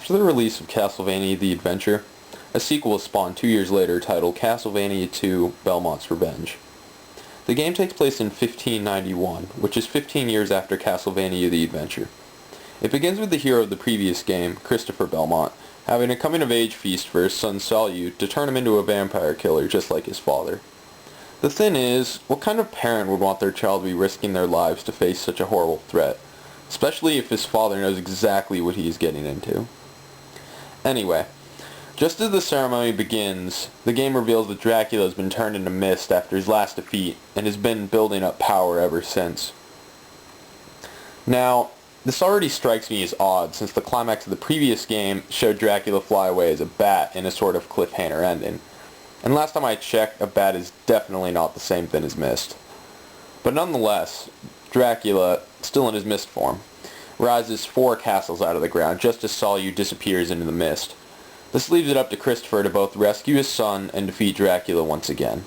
After the release of Castlevania the Adventure, a sequel was spawned 2 years later titled Castlevania II Belmont's Revenge. The game takes place in 1591, which is 15 years after Castlevania the Adventure. It begins with the hero of the previous game, Christopher Belmont, having a coming-of-age feast for his son Solute to turn him into a vampire killer just like his father. The thing is, what kind of parent would want their child to be risking their lives to face such a horrible threat, especially if his father knows exactly what he is getting into? Anyway, just as the ceremony begins, the game reveals that Dracula has been turned into mist after his last defeat and has been building up power ever since. Now, this already strikes me as odd since the climax of the previous game showed Dracula fly away as a bat in a sort of cliffhanger ending. And last time I checked, a bat is definitely not the same thing as mist. But nonetheless, Dracula, still in his mist form, rises 4 castles out of the ground just as Solute disappears into the mist. This leaves it up to Christopher to both rescue his son and defeat Dracula once again.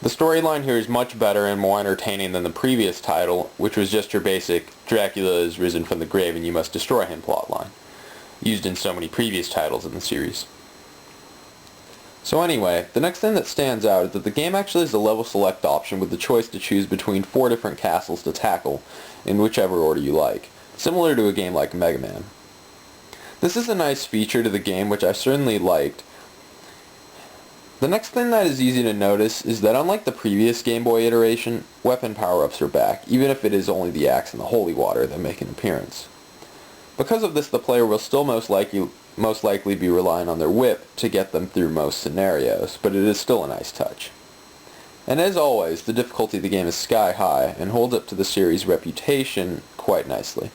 The storyline here is much better and more entertaining than the previous title, which was just your basic Dracula is risen from the grave and you must destroy him plotline, used in so many previous titles in the series. So anyway, the next thing that stands out is that the game actually has a level select option with the choice to choose between 4 different castles to tackle, in whichever order you like, similar to a game like Mega Man. This is a nice feature to the game which I certainly liked. The next thing that is easy to notice is that unlike the previous Game Boy iteration, weapon power-ups are back, even if it is only the axe and the holy water that make an appearance. Because of this, the player will still most likely be relying on their whip to get them through most scenarios, but it is still a nice touch. And as always, the difficulty of the game is sky high and holds up to the series' reputation quite nicely.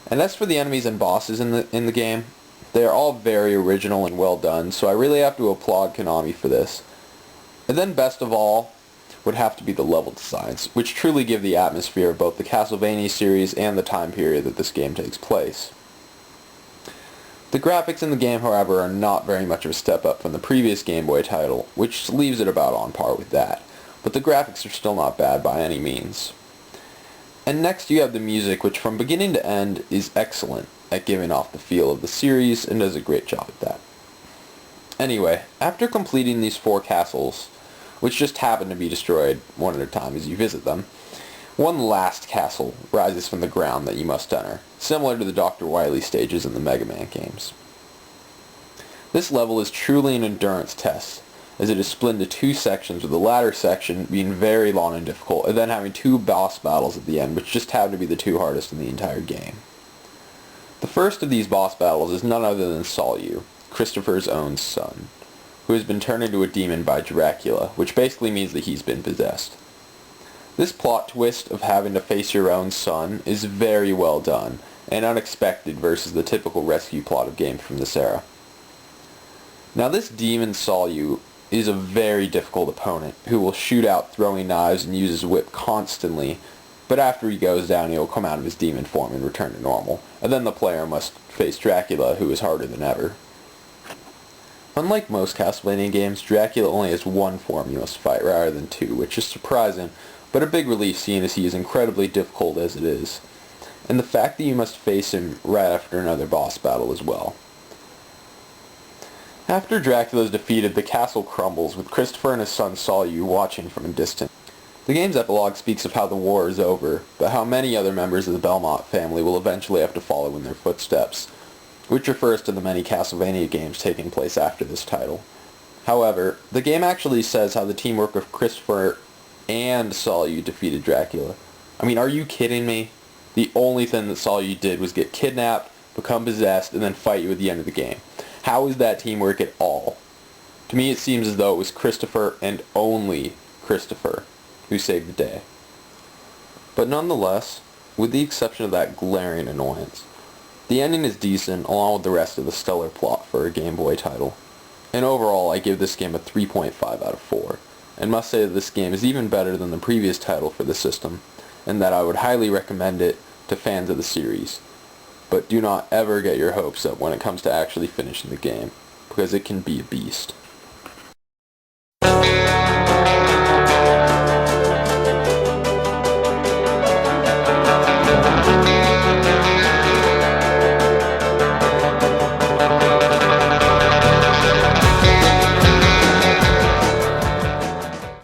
And as for the enemies and bosses in the game, they are all very original and well done, so I really have to applaud Konami for this. And then best of all would have to be the level designs, which truly give the atmosphere of both the Castlevania series and the time period that this game takes place. The graphics in the game, however, are not very much of a step up from the previous Game Boy title, which leaves it about on par with that, but the graphics are still not bad by any means. And next you have the music, which from beginning to end is excellent at giving off the feel of the series and does a great job at that. Anyway, after completing these 4 castles, which just happen to be destroyed one at a time as you visit them, one last castle rises from the ground that you must enter, similar to the Dr. Wily stages in the Mega Man games. This level is truly an endurance test, as it is split into 2 sections, with the latter section being very long and difficult, and then having 2 boss battles at the end, which just happen to be the 2 hardest in the entire game. The first of these boss battles is none other than Solute, Christopher's own son, who has been turned into a demon by Dracula, which basically means that he's been possessed. This plot twist of having to face your own son is very well done, and unexpected versus the typical rescue plot of games from this era. Now this demon Solute is a very difficult opponent, who will shoot out throwing knives and use his whip constantly, but after he goes down he will come out of his demon form and return to normal, and then the player must face Dracula, who is harder than ever. Unlike most Castlevania games, Dracula only has 1 form you must fight rather than 2, which is surprising, but a big relief seeing as he is incredibly difficult as it is, and the fact that you must face him right after another boss battle as well. After Dracula is defeated, the castle crumbles, with Christopher and his son Solute watching from a distance. The game's epilogue speaks of how the war is over, but how many other members of the Belmont family will eventually have to follow in their footsteps, which refers to the many Castlevania games taking place after this title. However, the game actually says how the teamwork of Christopher and Solute defeated Dracula. I mean, are you kidding me? The only thing that Solute did was get kidnapped, become possessed, and then fight you at the end of the game. How is that teamwork at all? To me it seems as though it was Christopher and only Christopher who saved the day. But nonetheless, with the exception of that glaring annoyance, the ending is decent along with the rest of the stellar plot for a Game Boy title. And overall I give this game a 3.5 out of 4, and must say that this game is even better than the previous title for the system, and that I would highly recommend it to fans of the series. But do not ever get your hopes up when it comes to actually finishing the game, because it can be a beast.